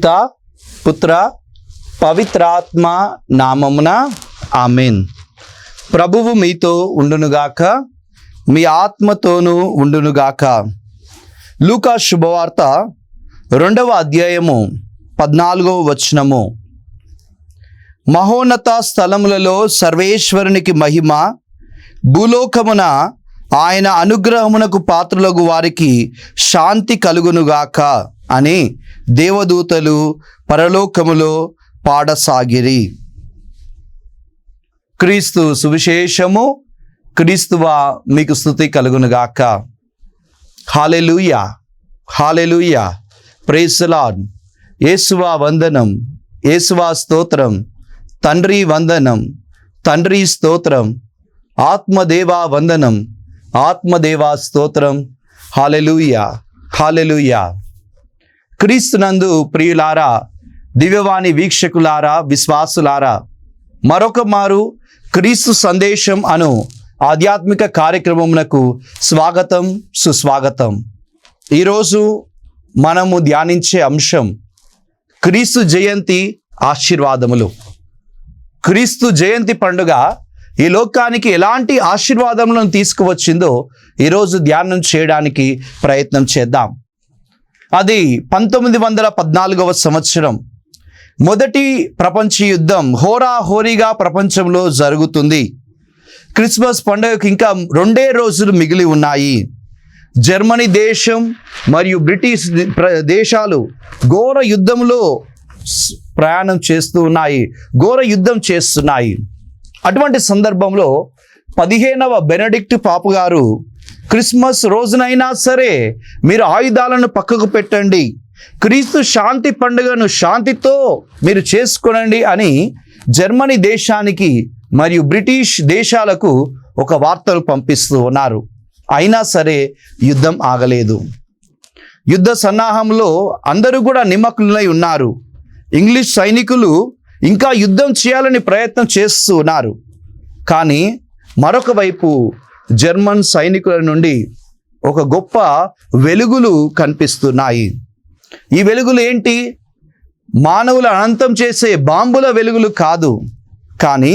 పితా పుత్ర పవిత్రాత్మ నామమున ఆమేన్. ప్రభువు మీతో ఉండునుగాక, మీ ఆత్మతోనూ ఉండునుగాక. లూకా శుభవార్త 2వ అధ్యాయము 14వ వచనము. మహోన్నత స్థలములలో సర్వేశ్వరునికి మహిమ, భూలోకమున ఆయన అనుగ్రహమునకు పాత్రులగు వారికి శాంతి కలుగునుగాక అని దేవదూతలు పరలోకములో పాడసాగిరి. క్రీస్తు సువిశేషము. క్రీస్తువా మీకు స్తుతి కలుగునుగాక. హల్లెలూయా, హల్లెలూయా, ప్రైజ్ ది లార్డ్. యేసువా వందనం, యేసువా స్తోత్రం. తండ్రి వందనం, తండ్రి స్తోత్రం. ఆత్మదేవా వందనం, ఆత్మదేవా స్తోత్రం. హల్లెలూయా, హల్లెలూయా. క్రీస్తునందు ప్రియులారా, దివ్యవాణి వీక్షకులారా, విశ్వాసులారా, మరొక మారు క్రీస్తు సందేశం అను ఆధ్యాత్మిక కార్యక్రమమునకు స్వాగతం, సుస్వాగతం. ఈరోజు మనము ధ్యానించే అంశం క్రీస్తు జయంతి ఆశీర్వాదములు. క్రీస్తు జయంతి పండుగ ఈ లోకానికి ఎలాంటి ఆశీర్వాదములను తీసుకువచ్చిందో ఈరోజు ధ్యానం చేయడానికి ప్రయత్నం చేద్దాం. అది 1914వ సంవత్సరం. మొదటి ప్రపంచ యుద్ధం హోరాహోరీగా ప్రపంచంలో జరుగుతుంది. క్రిస్మస్ పండుగకు ఇంకా 2 రోజులు మిగిలి ఉన్నాయి. జర్మనీ దేశం మరియు బ్రిటిష్ దేశాలు ఘోర యుద్ధంలో ప్రయాణం చేస్తూ ఉన్నాయి, ఘోర యుద్ధం చేస్తున్నాయి. అటువంటి సందర్భంలో 15వ బెనడిక్ట్ పాపు గారు క్రిస్మస్ రోజునైనా సరే మీరు ఆయుధాలను పక్కకు పెట్టండి, క్రీస్తు శాంతి పండుగను శాంతితో మీరు చేసుకోనండి అని జర్మనీ దేశానికి మరియు బ్రిటిష్ దేశాలకు ఒక వార్తలు పంపిస్తూ ఉన్నారు. అయినా సరే యుద్ధం ఆగలేదు. యుద్ధ సన్నాహంలో అందరూ కూడా నిమగ్నులై ఉన్నారు. ఇంగ్లీష్ సైనికులు ఇంకా యుద్ధం చేయాలని ప్రయత్నం చేస్తూ ఉన్నారు. కానీ మరొక వైపు జర్మన్ సైనికుల నుండి ఒక గొప్ప వెలుగులు కనిపిస్తున్నాయి. ఈ వెలుగులు ఏంటి? మానవుల అనంతం చేసే బాంబుల వెలుగులు కాదు, కానీ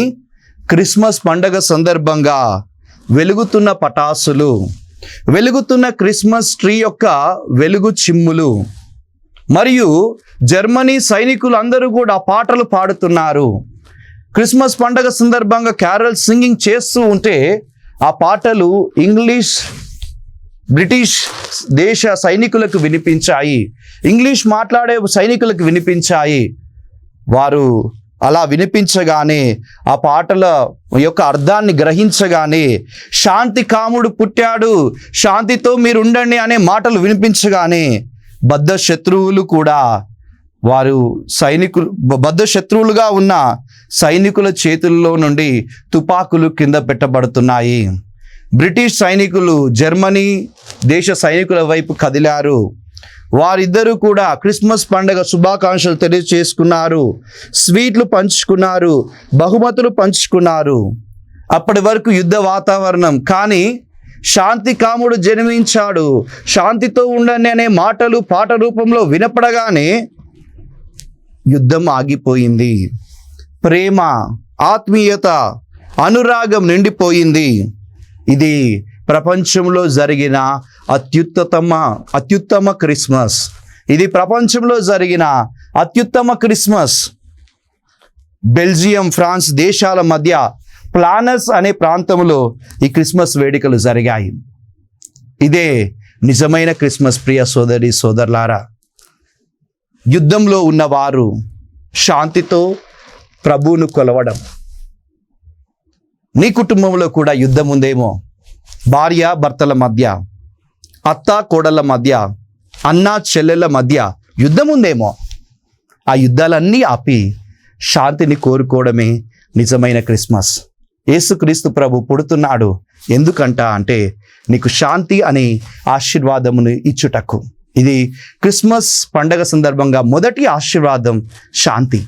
క్రిస్మస్ పండగ సందర్భంగా వెలుగుతున్న పటాసులు, వెలుగుతున్న క్రిస్మస్ ట్రీ యొక్క వెలుగు చిమ్ములు. మరియు జర్మనీ సైనికులు అందరూ కూడా పాటలు పాడుతున్నారు. క్రిస్మస్ పండగ సందర్భంగా క్యారల్ సింగింగ్ చేస్తూ ఉంటే ఆ పాటలు ఇంగ్లీష్ బ్రిటిష్ దేశ సైనికులకు వినిపించాయి, ఇంగ్లీష్ మాట్లాడే సైనికులకు వినిపించాయి. వారు అలా వినిపించగానే, ఆ పాటల యొక్క అర్థాన్ని గ్రహించగానే, శాంతి కాముడు పుట్టాడు, శాంతితో మీరు ఉండండి అనే మాటలు వినిపించగానే బద్ధ శత్రువులు కూడా, వారు బద్ధ శత్రువులుగా ఉన్న సైనికుల చేతుల్లో నుండి తుపాకులు కింద పెట్టబడుతున్నాయి. బ్రిటిష్ సైనికులు జర్మనీ దేశ సైనికుల వైపు కదిలారు. వారిద్దరూ కూడా క్రిస్మస్ పండుగ శుభాకాంక్షలు తెలియజేసుకున్నారు, స్వీట్లు పంచుకున్నారు, బహుమతులు పంచుకున్నారు. అప్పటి వరకు యుద్ధ వాతావరణం. కానీ శాంతి కాముడు జన్మించాడు, శాంతితో ఉండండి అనే మాటలు పాట రూపంలో వినపడగానే యుద్ధం ఆగిపోయింది. ప్రేమ, ఆత్మీయత, అనురాగం నిండిపోయింది. ఇది ప్రపంచంలో జరిగిన అత్యుత్తమ క్రిస్మస్. ఇది ప్రపంచంలో జరిగిన అత్యుత్తమ క్రిస్మస్. బెల్జియం, ఫ్రాన్స్ దేశాల మధ్య ప్లానస్ అనే ప్రాంతంలో ఈ క్రిస్మస్ వేడుకలు జరిగాయి. ఇదే నిజమైన క్రిస్మస్. ప్రియ సోదరి సోదరులారా, యుద్ధంలో ఉన్నవారు శాంతితో ప్రభువును కొలవడం. నీ కుటుంబంలో కూడా యుద్ధం ఉందేమో. భార్య భర్తల మధ్య, అత్త కోడళ్ళ మధ్య, అన్న చెల్లెళ్ళ మధ్య యుద్ధం ఉందేమో. ఆ యుద్ధాలన్నీ ఆపి శాంతిని కోరుకోవడమే నిజమైన క్రిస్మస్. యేసుక్రీస్తు ప్రభు పుడుతున్నాడు ఎందుకంట అంటే నీకు శాంతి అనే ఆశీర్వాదమును ఇచ్చుటకు. ఇది క్రిస్మస్ పండగ సందర్భంగా మొదటి ఆశీర్వాదం శాంతి.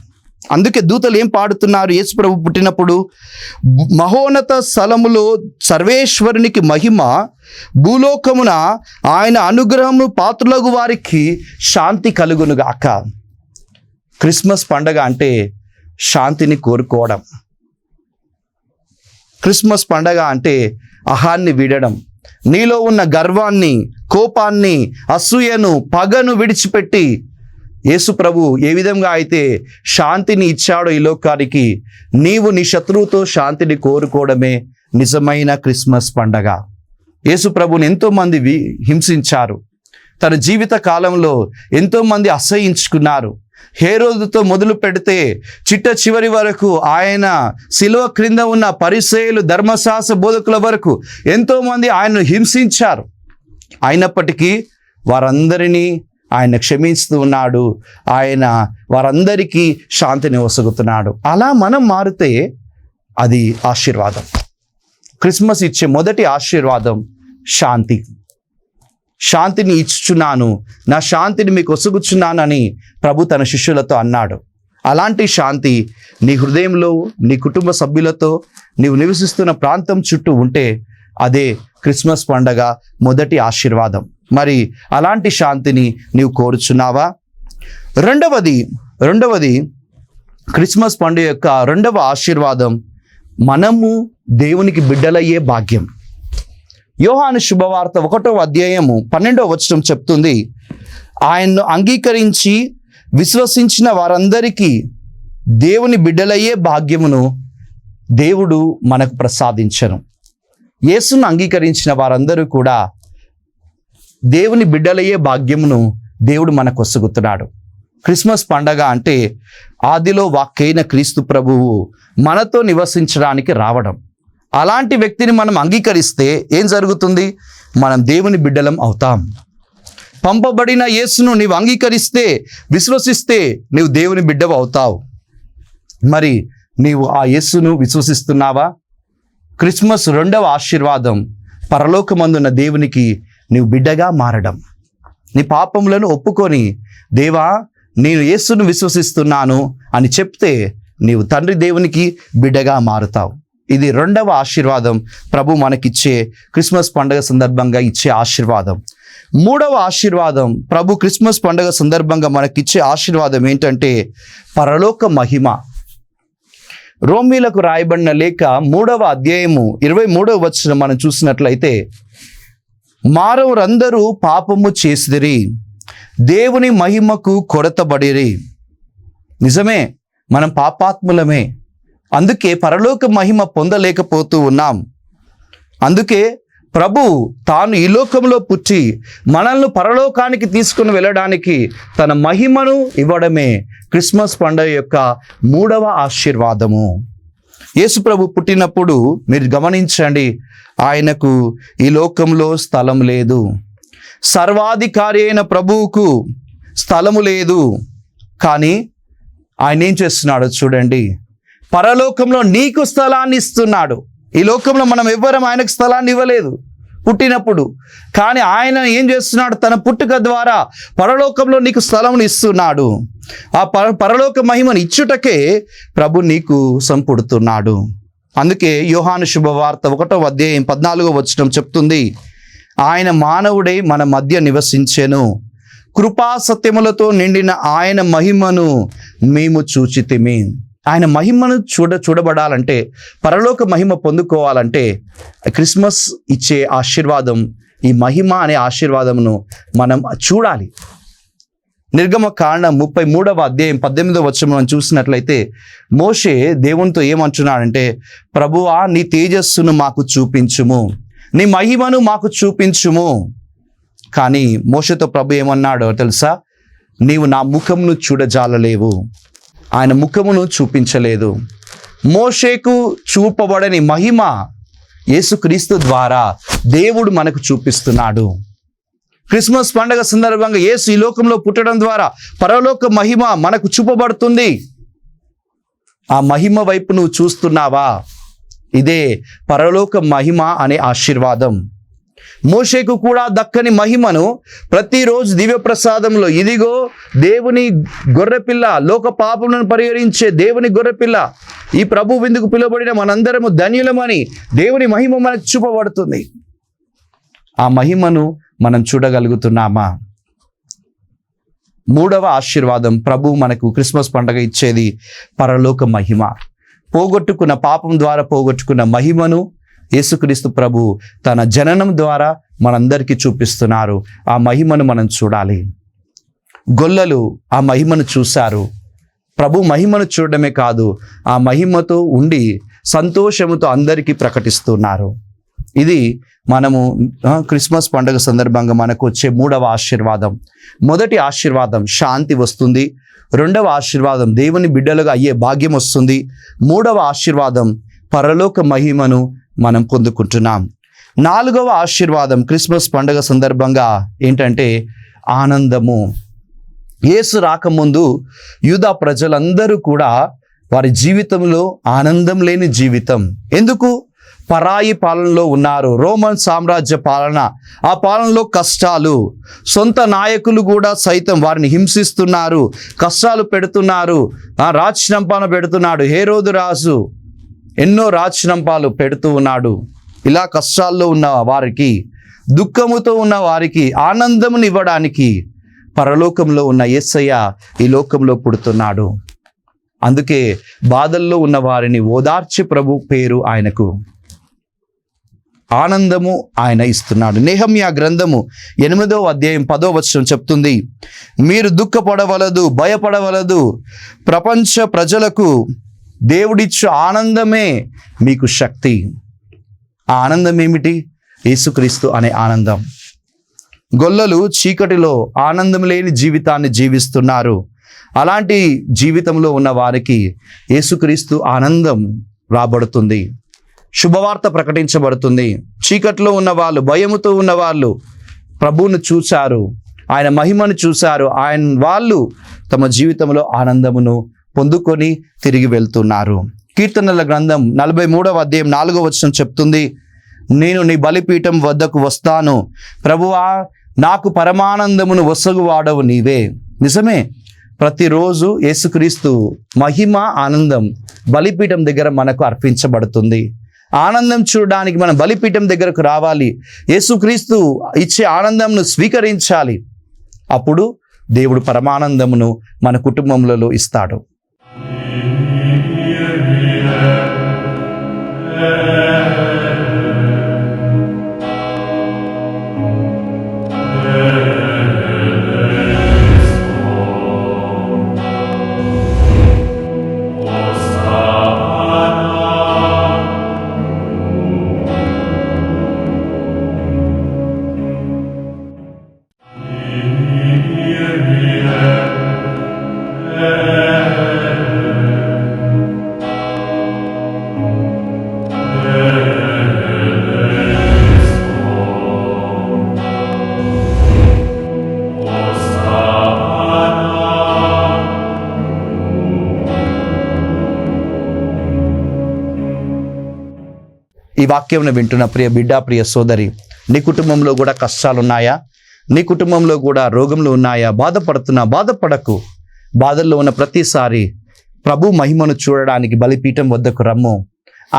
అందుకే దూతలు ఏం పాడుతున్నారు? యేసు ప్రభు పుట్టినప్పుడు మహోన్నత స్థలములో సర్వేశ్వరునికి మహిమ, భూలోకమున ఆయన అనుగ్రహము పాత్రులగు వారికి శాంతి కలుగునుగాక. క్రిస్మస్ పండగ అంటే శాంతిని కోరుకోవడం. క్రిస్మస్ పండగ అంటే అహాన్ని వీడడం, నీలో ఉన్న గర్వాన్ని, కోపాన్ని, అసూయను, పగను విడిచిపెట్టి యేసు ప్రభు ఏ విధంగా అయితే శాంతిని ఇచ్చాడో ఈ లోకానికి, నీవు నీ శత్రువుతో శాంతిని కోరుకోవడమే నిజమైన క్రిస్మస్ పండగ. యేసు ప్రభుని ఎంతోమంది హింసించారు. తన జీవిత కాలంలో ఎంతోమంది అసహ్యించుకున్నారు. హేరోదుతో మొదలు పెడితే చిట్ట చివరి వరకు ఆయన శిలువ క్రింద ఉన్న పరిసయ్యులు, ధర్మశాస్త్ర బోధకుల వరకు ఎంతోమంది ఆయనను హింసించారు. అయినప్పటికీ వారందరినీ ఆయన క్షమిస్తూ ఉన్నాడు. ఆయన వారందరికీ శాంతిని ఒసగుతున్నాడు. అలా మనం మారితే అది ఆశీర్వాదం. క్రిస్మస్ ఇచ్చే మొదటి ఆశీర్వాదం శాంతి. శాంతిని ఇచ్చుచున్నాను, నా శాంతిని మీకు ఒసగుచున్నానని ప్రభు తన శిష్యులతో అన్నాడు. అలాంటి శాంతి నీ హృదయంలో, నీ కుటుంబ సభ్యులతో, నీవు నివసిస్తున్న ప్రాంతం చుట్టూ ఉంటే అదే క్రిస్మస్ పండగ మొదటి ఆశీర్వాదం. మరి అలాంటి శాంతిని నీవు కోరుచున్నావా? రెండవది క్రిస్మస్ పండుగ యొక్క రెండవ ఆశీర్వాదం మనము దేవునికి బిడ్డలయ్యే భాగ్యం. యోహాను శుభవార్త 1వ అధ్యాయము 12వ వచనం చెప్తుంది, ఆయన్ను అంగీకరించి విశ్వసించిన వారందరికీ దేవుని బిడ్డలయ్యే భాగ్యమును దేవుడు మనకు ప్రసాదించను. యేసును అంగీకరించిన వారందరూ కూడా దేవుని బిడ్డలయ్యే భాగ్యమును దేవుడు మనకు ఒసగుతున్నాడు. క్రిస్మస్ పండగ అంటే ఆదిలో వాక్కైన క్రీస్తు ప్రభువు మనతో నివసించడానికి రావడం. అలాంటి వ్యక్తిని మనం అంగీకరిస్తే ఏం జరుగుతుంది? మనం దేవుని బిడ్డలం అవుతాం. పంపబడిన యేసును నీవు అంగీకరిస్తే, విశ్వసిస్తే నీవు దేవుని బిడ్డవు అవుతావు. మరి నీవు ఆ యేసును విశ్వసిస్తున్నావా? క్రిస్మస్ రెండవ ఆశీర్వాదం పరలోకమందున్న దేవునికి నీవు బిడ్డగా మారడం. నీ పాపములను ఒప్పుకొని, దేవా నేను యేసును విశ్వసిస్తున్నాను అని చెప్తే నీవు తండ్రి దేవునికి బిడ్డగా మారుతావు. ఇది రెండవ ఆశీర్వాదం, ప్రభు మనకిచ్చే క్రిస్మస్ పండుగ సందర్భంగా ఇచ్చే ఆశీర్వాదం. మూడవ ఆశీర్వాదం, ప్రభు క్రిస్మస్ పండుగ సందర్భంగా మనకిచ్చే ఆశీర్వాదం ఏంటంటే పరలోక మహిమ. రోమీలకు రాయబడిన లేఖ 3వ అధ్యాయము 23వ వచనం మనం చూసినట్లయితే, మానవులందరూ పాపము చేసిరి, దేవుని మహిమకు కొరతబడిరి. నిజమే, మనం పాపాత్ములమే. అందుకే పరలోక మహిమ పొందలేకపోతూ ఉన్నాం. అందుకే ప్రభు తాను ఈ లోకంలో పుట్టి మనల్ని పరలోకానికి తీసుకుని వెళ్ళడానికి తన మహిమను ఇవ్వడమే క్రిస్మస్ పండుగ యొక్క మూడవ ఆశీర్వాదము. యేసు ప్రభు పుట్టినప్పుడు మీరు గమనించండి, ఆయనకు ఈ లోకంలో స్థలం లేదు. సర్వాధికారి అయిన ప్రభువుకు స్థలము లేదు. కానీ ఆయన ఏం చేస్తున్నాడో చూడండి, పరలోకంలో నీకు స్థలాన్ని ఇస్తున్నాడు. ఈ లోకంలో మనం ఎవ్వరం ఆయనకు స్థలాన్ని ఇవ్వలేదు పుట్టినప్పుడు. కానీ ఆయన ఏం చేస్తున్నాడు? తన పుట్టుక ద్వారా పరలోకంలో నీకు స్థలమును ఇస్తున్నాడు. ఆ పరలోక మహిమను ఇచ్చుటకే ప్రభు నీకు సంపుడుతున్నాడు. అందుకే యోహాను శుభవార్త 1వ అధ్యాయం 14వ వచనం చెప్తుంది, ఆయన మానవుడై మన మధ్య నివసించెను, కృపా సత్యములతో నిండిన ఆయన మహిమను మేము చూచితిమి. ఆయన మహిమను చూడబడాలంటే, పరలోక మహిమ పొందుకోవాలంటే క్రిస్మస్ ఇచ్చే ఆశీర్వాదం, ఈ మహిమ అనే ఆశీర్వాదమును మనం చూడాలి. నిర్గమకాండం 33వ అధ్యాయం 18వ వచనం మనం చూసినట్లయితే, మోషే దేవునితో ఏమంటున్నాడంటే, ప్రభువా నీ తేజస్సును మాకు చూపించుము, నీ మహిమను మాకు చూపించుము. కానీ మోషేతో ప్రభు ఏమన్నాడో తెలుసా? నీవు నా ముఖమును చూడజాలలేవు. ఆయన ముఖమును చూపించలేదు. మోషేకు చూపబడని మహిమ యేసుక్రీస్తు ద్వారా దేవుడు మనకు చూపిస్తున్నాడు. క్రిస్మస్ పండుగ సందర్భంగా యేసు ఈ లోకంలో పుట్టడం ద్వారా పరలోక మహిమ మనకు చూపబడుతుంది. ఆ మహిమ వైపు నువ్వు చూస్తున్నావా? ఇదే పరలోక మహిమ అనే ఆశీర్వాదం. మోషేకు కూడా దక్కని మహిమను ప్రతిరోజు దివ్య ప్రసాదంలో, ఇదిగో దేవుని గొర్రెపిల్ల, లోక పాపములను పరిహరించే దేవుని గొర్రెపిల్ల, ఈ ప్రభు విందుకు పిలువబడిన మనందరము ధన్యులమని దేవుని మహిమ మనకు చూపబడుతుంది. ఆ మహిమను మనం చూడగలుగుతున్నామా? మూడవ ఆశీర్వాదం, ప్రభు మనకు క్రిస్మస్ పండుగ ఇచ్చేది పరలోక మహిమ. పోగొట్టుకున్న, పాపం ద్వారా పోగొట్టుకున్న మహిమను యేసుక్రీస్తు ప్రభు తన జననం ద్వారా మనందరికీ చూపిస్తున్నారు. ఆ మహిమను మనం చూడాలి. గొల్లలు ఆ మహిమను చూశారు. ప్రభు మహిమను చూడడమే కాదు, ఆ మహిమతో ఉండి సంతోషముతో అందరికీ ప్రకటిస్తున్నారు. ఇది మనము క్రిస్మస్ పండుగ సందర్భంగా మనకు వచ్చే మూడవ ఆశీర్వాదం. మొదటి ఆశీర్వాదం శాంతి వస్తుంది. రెండవ ఆశీర్వాదం దేవుని బిడ్డలుగా అయ్యే భాగ్యం వస్తుంది. మూడవ ఆశీర్వాదం పరలోక మహిమను మనం పొందుకుంటున్నాం. నాలుగవ ఆశీర్వాదం క్రిస్మస్ పండుగ సందర్భంగా ఏంటంటే ఆనందము. యేసు రాకముందు యూదా ప్రజలందరూ కూడా వారి జీవితంలో ఆనందం లేని జీవితం. ఎందుకు? పరాయి పాలనలో ఉన్నారు. రోమన్ సామ్రాజ్య పాలన, ఆ పాలనలో కష్టాలు, సొంత నాయకులు కూడా సైతం వారిని హింసిస్తున్నారు, కష్టాలు పెడుతున్నారు. రాజ్యంపాన పెడుతున్నాడు హేరోదు రాజు, ఎన్నో రాజ్యంపాలు పెడుతూ ఉన్నాడు. ఇలా కష్టాల్లో ఉన్న వారికి, దుఃఖముతో ఉన్న వారికి ఆనందమునివ్వడానికి పరలోకంలో ఉన్న యేసయ్య ఈ లోకంలో పుడుతున్నాడు. అందుకే బాధల్లో ఉన్న వారిని ఓదార్చే ప్రభు పేరు ఆయనకు. ఆనందము ఆయన ఇస్తున్నాడు. నెహెమ్యా గ్రంథము 8వ అధ్యాయం 10వ వచనం చెప్తుంది, మీరు దుఃఖపడవలదు, భయపడవలదు. ప్రపంచ ప్రజలకు దేవుడిచ్చు ఆనందమే మీకు శక్తి. ఆ ఆనందం ఏమిటి? యేసుక్రీస్తు అనే ఆనందం. గొల్లలు చీకటిలో ఆనందం లేని జీవితాన్ని జీవిస్తున్నారు. అలాంటి జీవితంలో ఉన్న వారికి యేసుక్రీస్తు ఆనందం రాబడుతుంది. శుభవార్త ప్రకటించబడుతుంది. చీకట్లో ఉన్న వాళ్ళు, భయముతో ఉన్న వాళ్ళు ప్రభువును చూశారు, ఆయన మహిమను చూశారు. వాళ్ళు తమ జీవితంలో ఆనందమును పొందుకొని తిరిగి వెళ్తున్నారు. కీర్తనల గ్రంథం 43వ అధ్యాయం 4వ వచనం చెప్తుంది, నేను నీ బలిపీఠం వద్దకు వస్తాను, ప్రభువా నాకు పరమానందమును వసగువాడవు నీవే. నిజమే, ప్రతిరోజు యేసుక్రీస్తు మహిమ, ఆనందం బలిపీఠం దగ్గర మనకు అర్పించబడుతుంది. ఆనందం చూడడానికి మనం బలిపీఠం దగ్గరకు రావాలి. యేసుక్రీస్తు ఇచ్చే ఆనందంను స్వీకరించాలి. అప్పుడు దేవుడు పరమానందమును మన కుటుంబంలో ఇస్తాడు. ఈ వాక్యంను వింటున్న ప్రియ బిడ్డ, ప్రియ సోదరి, నీ కుటుంబంలో కూడా కష్టాలున్నాయా? నీ కుటుంబంలో కూడా రోగంలో ఉన్నాయా? బాధపడకు. బాధల్లో ఉన్న ప్రతిసారి ప్రభు మహిమను చూడడానికి బలిపీఠం వద్దకు రమ్ము.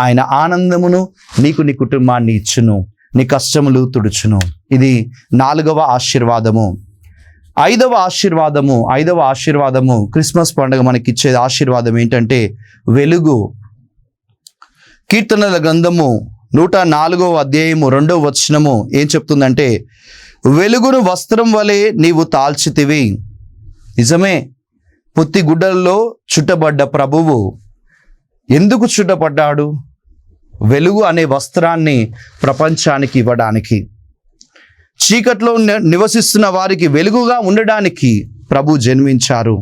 ఆయన ఆనందమును నీకు, నీ కుటుంబాన్ని ఇచ్చును, నీ కష్టములు తుడుచును. ఇది 4వ ఆశీర్వాదము. 5వ ఆశీర్వాదము క్రిస్మస్ పండుగ మనకిచ్చే ఆశీర్వాదం ఏంటంటే వెలుగు. కీర్తనల గ్రంథము 104వ అధ్యాయము 2వ వచనము ఏం చెప్తుందంటే, వెలుగును వస్త్రం వలె నీవు తాల్చితివి. నిజమే, పొత్తి గుడ్డల్లో చుట్టబడ్డ ప్రభువు ఎందుకు చుట్టపడ్డాడు? వెలుగు అనే వస్త్రాన్ని ప్రపంచానికి ఇవ్వడానికి. చీకట్లో నివసిస్తున్న వారికి వెలుగుగా ఉండడానికి ప్రభు జన్మించారు.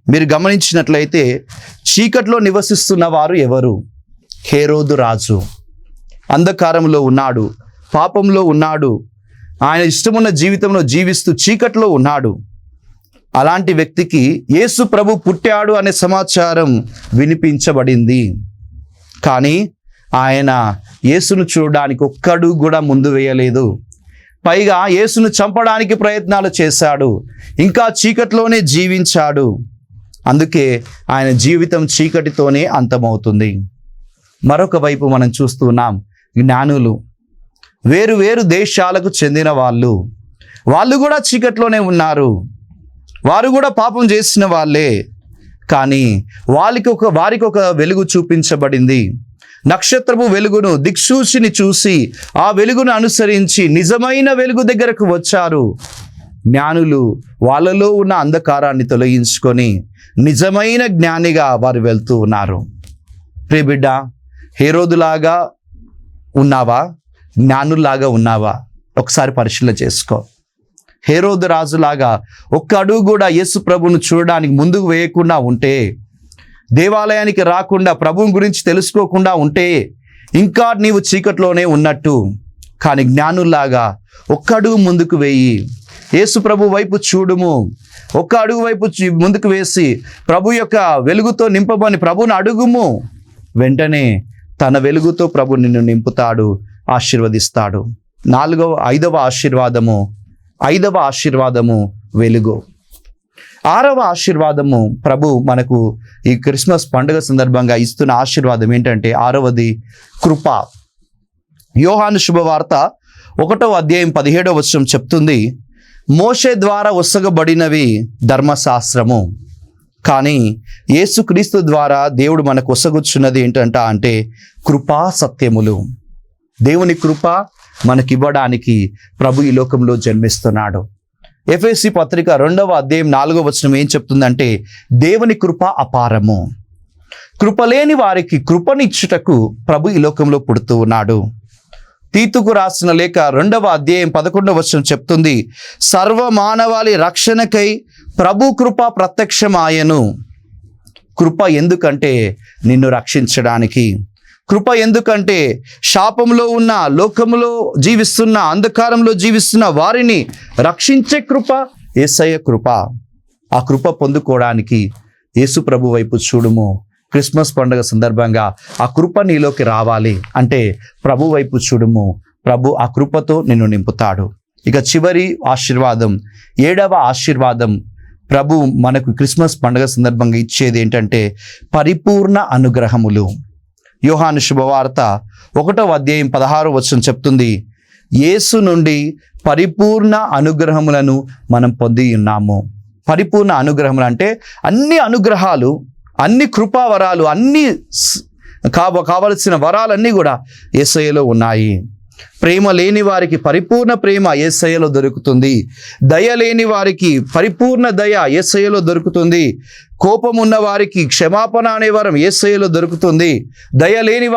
మీరు గమనించినట్లయితే చీకట్లో నివసిస్తున్న వారు ఎవరు? హేరోదు రాజు. అంధకారంలో ఉన్నాడు, పాపంలో ఉన్నాడు, ఆయన ఇష్టమున్న జీవితంలో జీవిస్తూ చీకట్లో ఉన్నాడు. అలాంటి వ్యక్తికి యేసు ప్రభు పుట్టాడు అనే సమాచారం వినిపించబడింది. కానీ ఆయన యేసును చూడడానికి ఒక్కడు కూడా ముందు వేయలేదు. పైగా యేసును చంపడానికి ప్రయత్నాలు చేశాడు. ఇంకా చీకట్లోనే జీవించాడు. అందుకే ఆయన జీవితం చీకటితోనే అంతమవుతుంది. మరొక వైపు మనం చూస్తున్నాం, జ్ఞానులు, వేరు వేరు దేశాలకు చెందిన వాళ్ళు కూడా చీకట్లోనే ఉన్నారు. వారు కూడా పాపం చేసిన వాళ్ళే, కానీ వారికి ఒక వెలుగు చూపించబడింది. నక్షత్రపు వెలుగును, దిక్సూచిని చూసి ఆ వెలుగును అనుసరించి నిజమైన వెలుగు దగ్గరకు వచ్చారు. జ్ఞానులు వాళ్ళలో ఉన్న అంధకారాన్ని తొలగించుకొని నిజమైన జ్ఞానిగా వారు వెళ్తూ ఉన్నారు. ప్రియ బిడ్డ, హేరోదులాగా ఉన్నావా? జ్ఞానుల్లాగా ఉన్నావా? ఒకసారి పరిశీలన చేసుకో. హేరోదు రాజులాగా ఒక్క అడుగు కూడా యేసు ప్రభువును చూడడానికి ముందుకు వేయకుండా ఉంటే, దేవాలయానికి రాకుండా ప్రభువుని గురించి తెలుసుకోకుండా ఉంటే ఇంకా నీవు చీకట్లోనే ఉన్నట్టు. కానీ జ్ఞానుల్లాగా ఒక్క అడుగు ముందుకు వేయి, యేసు ప్రభు వైపు చూడుము. ఒక్క అడుగు వైపు ముందుకు వేసి ప్రభు యొక్క వెలుగుతో నింపమని ప్రభువుని అడుగుము. వెంటనే తన వెలుగుతో ప్రభు నిన్ను నింపుతాడు, ఆశీర్వదిస్తాడు. ఐదవ ఆశీర్వాదము వెలుగు. 6వ ఆశీర్వాదము ప్రభు మనకు ఈ క్రిస్మస్ పండుగ సందర్భంగా ఇస్తున్న ఆశీర్వాదం ఏంటంటే 6వది కృప. యోహాను శుభవార్త 1వ అధ్యాయం 17వ వచనం చెప్తుంది, మోషే ద్వారా ఒసగబడినవి ధర్మశాస్త్రము, కానీ యేసుక్రీస్తు ద్వారా దేవుడు మనకు ఒసగుచున్నది ఏంటంటే కృపా సత్యములు. దేవుని కృప మనకివ్వడానికి ప్రభు ఈ లోకంలో జన్మిస్తున్నాడు. ఎఫెసీ పత్రిక 2వ అధ్యాయం 4వ వచనం ఏం చెప్తుందంటే దేవుని కృప అపారము. కృప లేని వారికి కృపనిచ్చుటకు ప్రభు ఈ లోకంలో పుడుతూ ఉన్నాడు. తీతుకు రాసిన లేఖ 2వ అధ్యాయం 11వ వచనం చెప్తుంది, సర్వ మానవాళి రక్షణకై ప్రభు కృప ప్రత్యక్షమాయను. కృప ఎందుకంటే నిన్ను రక్షించడానికి. కృప ఎందుకంటే శాపంలో ఉన్న, లోకంలో జీవిస్తున్న, అంధకారంలో జీవిస్తున్న వారిని రక్షించే కృప యేసయ్య కృప. ఆ కృప పొందుకోవడానికి యేసు ప్రభు వైపు చూడుము. క్రిస్మస్ పండుగ సందర్భంగా ఆ కృప నీలోకి రావాలి అంటే ప్రభు వైపు చూడుము. ప్రభు ఆ కృపతో నిన్ను నింపుతాడు. ఇక చివరి ఆశీర్వాదం, 7వ ఆశీర్వాదం ప్రభు మనకు క్రిస్మస్ పండుగ సందర్భంగా ఇచ్చేది ఏంటంటే పరిపూర్ణ అనుగ్రహములు. యోహాను శుభవార్త 1వ అధ్యాయం 16వ వచనం చెప్తుంది, యేసు నుండి పరిపూర్ణ అనుగ్రహములను మనం పొంది ఉన్నాము. పరిపూర్ణ అనుగ్రహములు అంటే అన్ని అనుగ్రహాలు, అన్ని కృపావరాలు, అన్ని కావలసిన వరాలన్నీ కూడా యేసయ్యలో ఉన్నాయి. ప్రేమ లేని వారికి పరిపూర్ణ ప్రేమ యేసయ్యలో దొరుకుతుంది. దయ లేని వారికి పరిపూర్ణ దయ యేసయ్యలో దొరుకుతుంది. కోపం ఉన్న వారికి క్షమాపణ అనే వరం యేసయ్యలో దొరుకుతుంది. దయ లేని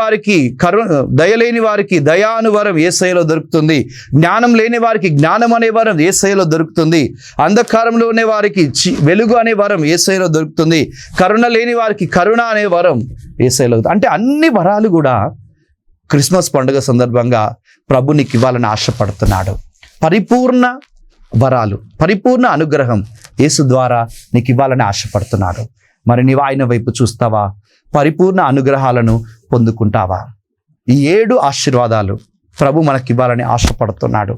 వారికి దయా అను వరం యేసయ్యలో దొరుకుతుంది. జ్ఞానం లేని వారికి జ్ఞానం అనే వరం యేసయ్యలో దొరుకుతుంది. అంధకారంలో ఉండే వారికి వెలుగు అనే వరం యేసయ్యలో దొరుకుతుంది. కరుణ లేని వారికి కరుణ అనే వరం యేసయ్యలో. అంటే అన్ని వరాలు కూడా క్రిస్మస్ పండుగ సందర్భంగా ప్రభు నీకు ఇవ్వాలని ఆశపడుతున్నాడు. పరిపూర్ణ వరాలు, పరిపూర్ణ అనుగ్రహం యేసు ద్వారా నీకు ఇవ్వాలని ఆశపడుతున్నాడు. మరి నీవు ఆయన వైపు చూస్తావా? పరిపూర్ణ అనుగ్రహాలను పొందుకుంటావా? ఈ 7 ఆశీర్వాదాలు ప్రభు మనకి ఇవ్వాలని ఆశపడుతున్నాడు.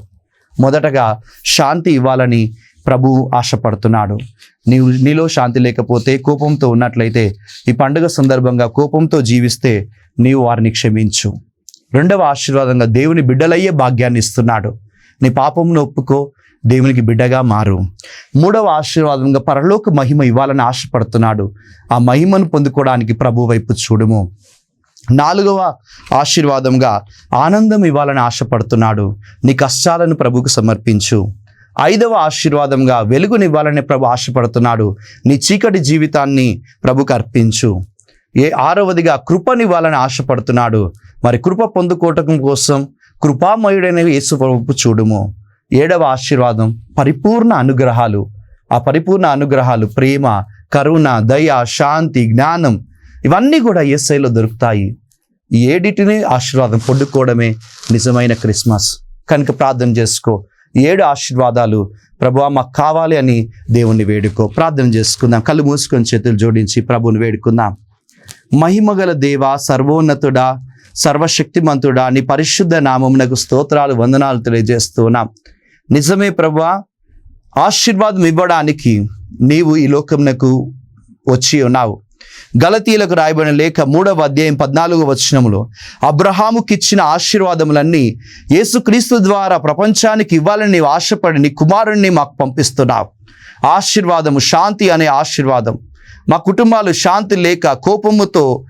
మొదటగా శాంతి ఇవ్వాలని ప్రభు ఆశపడుతున్నాడు. నీలో శాంతి లేకపోతే, కోపంతో ఉన్నట్లయితే, ఈ పండుగ సందర్భంగా కోపంతో జీవిస్తే నీవు వారిని క్షమించు. 2వ ఆశీర్వాదంగా దేవుని బిడ్డలయ్యే భాగ్యాన్ని ఇస్తున్నాడు. నీ పాపమును ఒప్పుకో, దేవునికి బిడ్డగా మారు. 3వ ఆశీర్వాదంగా పరలోక మహిమ ఇవ్వాలని ఆశపడుతున్నాడు. ఆ మహిమను పొందుకోవడానికి ప్రభు వైపు చూడుము. 4వ ఆశీర్వాదంగా ఆనందం ఇవ్వాలని ఆశపడుతున్నాడు. నీ కష్టాలను ప్రభుకు సమర్పించు. 5వ ఆశీర్వాదంగా వెలుగునివ్వాలని ప్రభు ఆశపడుతున్నాడు. నీ చీకటి జీవితాన్ని ప్రభుకు అర్పించు. 6వదిగా కృపనివ్వాలని ఆశపడుతున్నాడు. మరి కృప పొందుకోవటం కోసం కృపామయుడైన యేసు ప్రభువు చూడుము. 7వ ఆశీర్వాదం పరిపూర్ణ అనుగ్రహాలు. ఆ పరిపూర్ణ అనుగ్రహాలు ప్రేమ, కరుణ, దయ, శాంతి, జ్ఞానం ఇవన్నీ కూడా యేసయ్యలో దొరుకుతాయి. ఈ 7 ఆశీర్వాదం పొందుకోవడమే నిజమైన క్రిస్మస్. కనుక ప్రార్థన చేసుకో. 7 ఆశీర్వాదాలు ప్రభువా మాకు కావాలి అని దేవుణ్ణి వేడుకో. ప్రార్థన చేసుకుందాం. కళ్ళు మూసుకొని చేతులు జోడించి ప్రభువుని వేడుకుందాం. మహిమగల దేవా, సర్వోన్నతుడా, సర్వశక్తిమంతుడా, నీ పరిశుద్ధ నామమునకు స్తోత్రాలు, వందనాలు తెలియజేస్తున్నాం. నిజమే ప్రభువా, ఆశీర్వాదం ఇవ్వడానికి నీవు ఈ లోకమునకు వచ్చి ఉన్నావు. గలతీయులకు రాయబడిన లేఖ 3వ అధ్యాయం 14వ వచనములో అబ్రహాముకిచ్చిన ఆశీర్వాదములన్నీ యేసుక్రీస్తు ద్వారా ప్రపంచానికి ఇవ్వాలని నీవు ఆశపడి నీ కుమారుణ్ణి మాకు పంపిస్తున్నావు. ఆశీర్వాదము, శాంతి అనే ఆశీర్వాదం. మా కుటుంబాలు శాంతి లేక కోపముతో,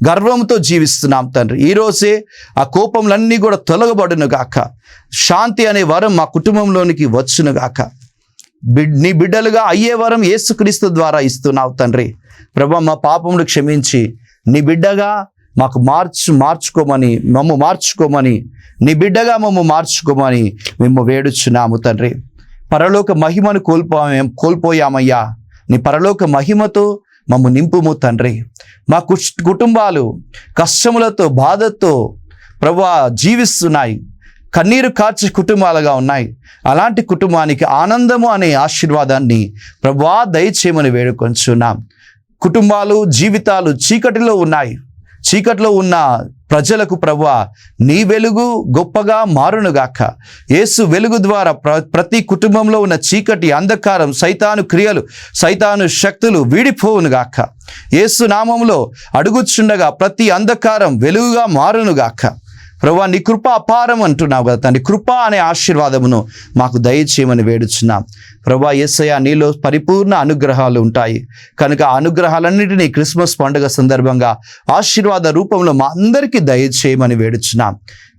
గర్వంతో జీవిస్తున్నాం తండ్రి. ఈరోజే ఆ కోపములన్నీ కూడా తొలగబడును గాక. శాంతి అనే వరం మా కుటుంబంలోనికి వచ్చును గాక. నీ బిడ్డలుగా అయ్యే వరం యేసుక్రీస్తు ద్వారా ఇస్తున్నావు తండ్రి. ప్రభా, మా పాపములు క్షమించి నీ బిడ్డగా మాకు మార్చుకోమని నీ బిడ్డగా మమ్ము మార్చుకోమని మేము వేడుచున్నాము తండ్రి. పరలోక మహిమను కోల్పోయామయ్యా. నీ పరలోక మహిమతో మమ్ము నింపుము తండ్రి. మా కుటుంబాలు కష్టములతో, బాధతో ప్రభువా జీవిస్తున్నాయి. కన్నీరు కార్చే కుటుంబాలుగా ఉన్నాయి. అలాంటి కుటుంబానికి ఆనందము అనే ఆశీర్వాదాన్ని ప్రభువా దయచేయమని వేడుకొంచున్నాం. కుటుంబాలు, జీవితాలు చీకటిలో ఉన్నాయి. చీకటిలో ఉన్న ప్రజలకు ప్రభువా నీ వెలుగు గొప్పగా మారునుగాక. యేసు వెలుగు ద్వారా ప్రతి కుటుంబంలో ఉన్న చీకటి, అంధకారం, సైతాను క్రియలు, సైతాను శక్తులు వీడిపోవునుగాక. యేసు నామములో అడుగుచుండగా ప్రతి అంధకారం వెలుగుగా మారునుగాక. ప్రభువా, నీ కృప అపారం అంటున్నావు కదా తండ్రి. కృప అనే ఆశీర్వాదమును మాకు దయచేయమని వేడుచున్నాం. ప్రభువా యేసయ్య, నీలో పరిపూర్ణ అనుగ్రహాలు ఉంటాయి కనుక ఆ అనుగ్రహాలన్నిటినీ క్రిస్మస్ పండుగ సందర్భంగా ఆశీర్వాద రూపంలో మా అందరికీ దయచేయమని వేడుచున్నాం.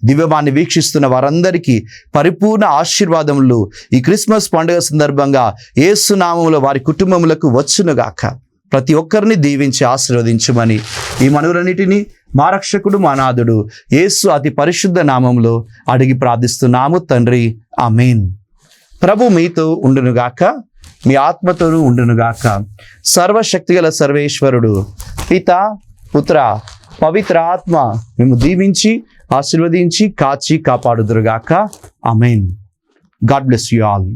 దివ్యవాన్ని వీక్షిస్తున్న వారందరికీ పరిపూర్ణ ఆశీర్వాదములు ఈ క్రిస్మస్ పండుగ సందర్భంగా యేసు నామములో వారి కుటుంబములకు వచ్చునుగాక. ప్రతి ఒక్కరిని దీవించి ఆశీర్వదించమని ఈ మనవులన్నిటినీ మా రక్షకుడు, మా నాథుడు యేసు అతి పరిశుద్ధ నామంలో అడిగి ప్రార్థిస్తున్నాము తండ్రి. ఆమేన్. ప్రభు మీతో ఉండునుగాక, మీ ఆత్మతోనూ ఉండునుగాక. సర్వశక్తిగల సర్వేశ్వరుడు పిత, పుత్ర, పవిత్ర ఆత్మ మేము దీవించి ఆశీర్వదించి కాచి కాపాడుదురుగాక. Amen. God bless you all.